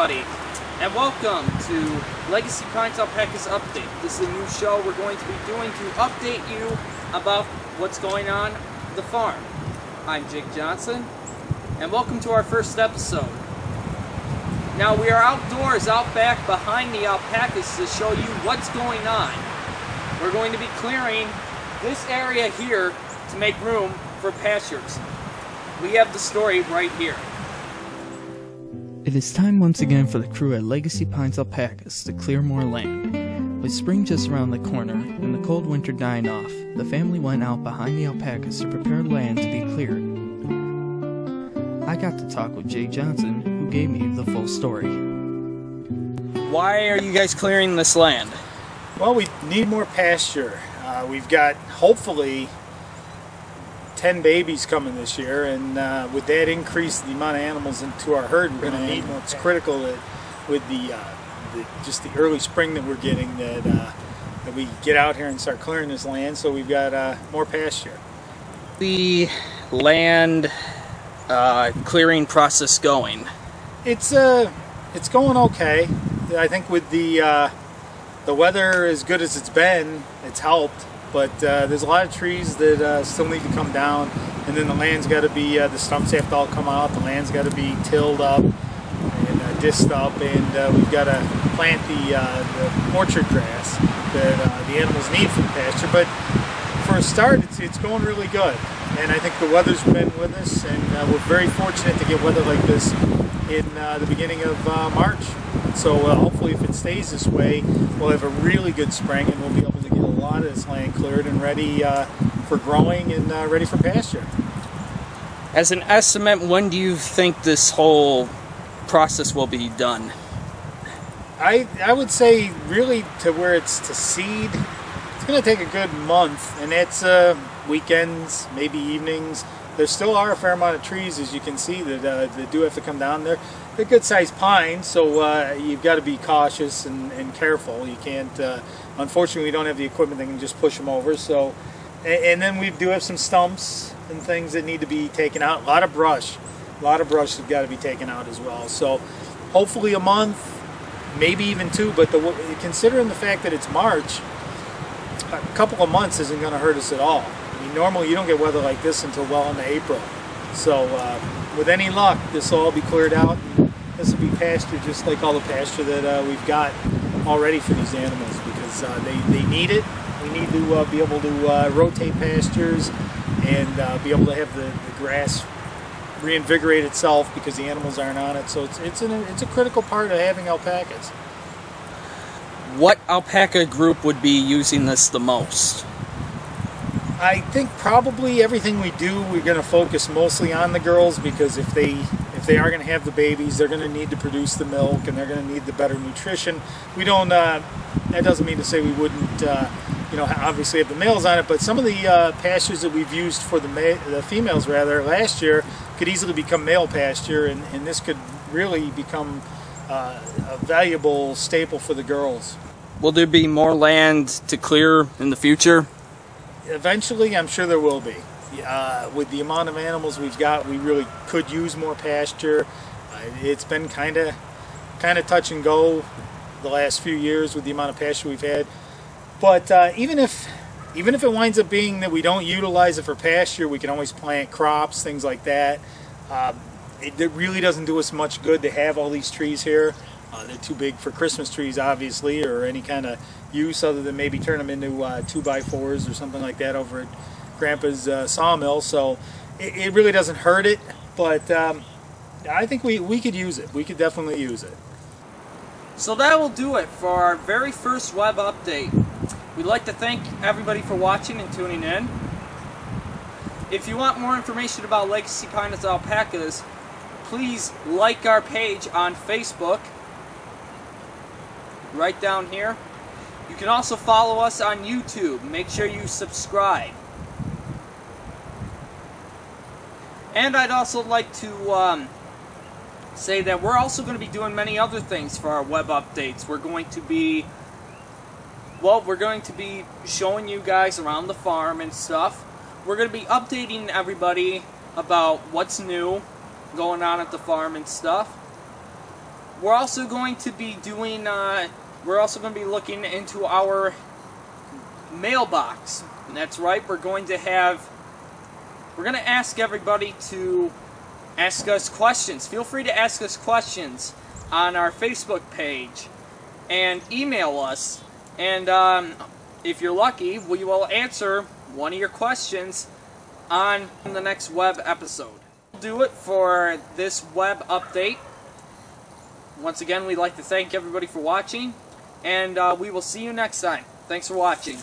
everybody, and welcome to Legacy Pines Alpacas Update. This is a new show we're going to be doing to update you about what's going on the farm. I'm Jake Johnson, and welcome to our first episode. Now we are outdoors, out back behind the alpacas to show you what's going on. We're going to be clearing this area here to make room for pastures. We have the story right here. It is time once again for the crew at Legacy Pines Alpacas to clear more land. With spring just around the corner and the cold winter dying off, the family went out behind the alpacas to prepare land to be cleared. I got to talk with Jay Johnson, who gave me the full story. Why are you guys clearing this land? Well, we need more pasture. We've got, hopefully, 10 babies coming this year, and with that increase the amount of animals into our herd, we're going to need more. It's critical that with just the early spring that we're getting, that we get out here and start clearing this land so we've got more pasture. The land clearing process going? It's going okay. I think with the weather as good as it's been, it's helped. But there's a lot of trees that still need to come down, and then the land's got to be, the stumps have to all come out, the land's got to be tilled up and disced up, and we've got to plant the orchard grass that the animals need for the pasture. But for a start, it's going really good, and I think the weather's been with us, and we're very fortunate to get weather like this in the beginning of March. So hopefully if it stays this way, we'll have a really good spring, and we'll be able to get a lot of this land cleared and ready for growing and ready for pasture. As an estimate, when do you think this whole process will be done? I would say really to where it's to seed, it's going to take a good month, and that's weekends, maybe evenings. There still are a fair amount of trees, as you can see, that do have to come down there. They're good-sized pines, so you've got to be cautious and careful. You can't, unfortunately, we don't have the equipment that can just push them over. So, and then we do have some stumps and things that need to be taken out. A lot of brush has got to be taken out as well. So, hopefully a month, maybe even two. But considering the fact that it's March, a couple of months isn't going to hurt us at all. I mean, normally you don't get weather like this until well into April. So with any luck, this will all be cleared out, and this will be pasture just like all the pasture that we've got already for these animals, because they need it. We need to be able to rotate pastures and be able to have the grass reinvigorate itself because the animals aren't on it. So it's a critical part of having alpacas. What alpaca group would be using this the most? I think probably everything we do, we're going to focus mostly on the girls, because if they are going to have the babies, they're going to need to produce the milk, and they're going to need the better nutrition. We don't. That doesn't mean to say we wouldn't, obviously have the males on it. But some of the pastures that we've used for the females rather last year could easily become male pasture, and this could really become a valuable staple for the girls. Will there be more land to clear in the future? Eventually, I'm sure there will be. With the amount of animals we've got, we really could use more pasture. It's been kind of touch and go the last few years with the amount of pasture we've had. But even if it winds up being that we don't utilize it for pasture, we can always plant crops, things like that. It really doesn't do us much good to have all these trees here. They're too big for Christmas trees, obviously, or any kind of use other than maybe turn them into 2x4s or something like that over at Grandpa's sawmill. So it really doesn't hurt it, but I think we could use it. We could definitely use it. So that will do it for our very first web update. We'd like to thank everybody for watching and tuning in. If you want more information about Legacy Pines Alpacas, please like our page on Facebook, right down here. You can also follow us on YouTube. Make sure you subscribe. And I'd also like to say that we're also going to be doing many other things for our web updates. We're going to be showing you guys around the farm and stuff. We're going to be updating everybody about what's new going on at the farm and stuff. we're also going to be doing, we're also going to be looking into our mailbox. And that's right, we're going to ask everybody to ask us questions. Feel free to ask us questions on our Facebook page and email us. And if you're lucky, we will answer one of your questions on the next web episode. We'll do it for this web update. Once again, we'd like to thank everybody for watching, and we will see you next time. Thanks for watching.